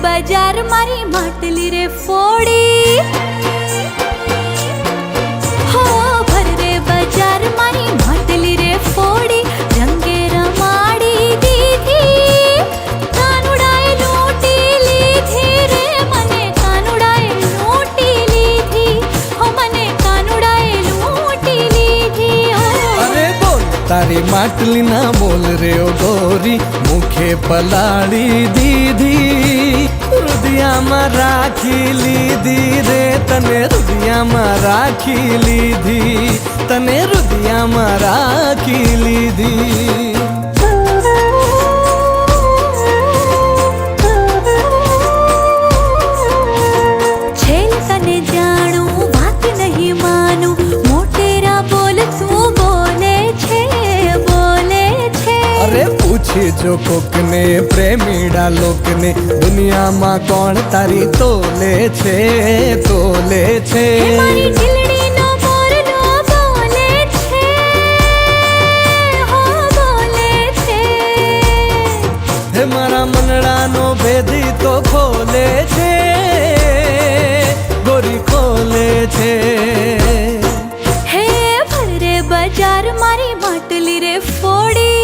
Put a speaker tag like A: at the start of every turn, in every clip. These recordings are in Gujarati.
A: બજાર મારી માટલી રે ફોડી, હો ભર રે બજાર મારી માટલી રે ફોડી, રંગે રમાડી દીધી, કાનુડાએ લૂંટી લીધી રે મને, કાનુડાએ લૂંટી લીધી, હો મને કાનુડાએ લૂંટી લીધી.
B: અરે બોલ તારી માટલી ના બોલ રે ઓ ગોરી, મુખે પલાળી દીધી, હૃદયામાં રાખી લીધી રે તને, હૃદયામાં રાખી લીધી, તને હૃદયામાં રાખી લીધી.
A: છેલ તને જાણું વાત નહીં માનું, મોટેરા બોલ તું બોલે છે, બોલે છે.
B: અરે પૂછી જો કોકને પ્રેમીડા લોકને, દુનિયામાં કોણ તારી તોલે છે, તોલે છે.
A: મારી દિલડીનો મોરલો બોલે છે, હો બોલે છે.
B: હે મારા મનડાનો ભેદી તો ખોલે છે, ગોરી ખોલે છે.
A: હે ભરે બજાર મારી માટલી રે ફોડી,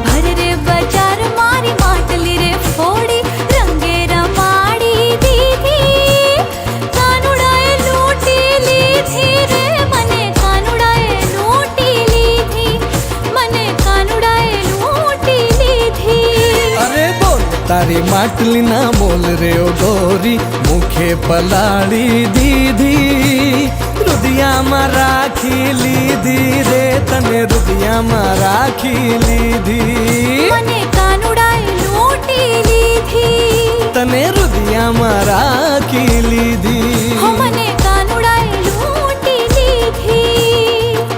A: ભરે બજાર મારી માટલી રે ફોડી, રંગે રમાડી દીધી, કાનુડાએ લૂંટી લીધી રે મને, કાનુડાએ લૂંટી લીધી, મને કાનુડાએ લૂંટી લીધી.
B: અરે બોલ તારી માટલી ના બોલ રે ઓ ગોરી, મુખે પલાળી દીધી, હૃદયામાં રાખી લીધી રે તને, હૃદયામાં રાખી લીધી.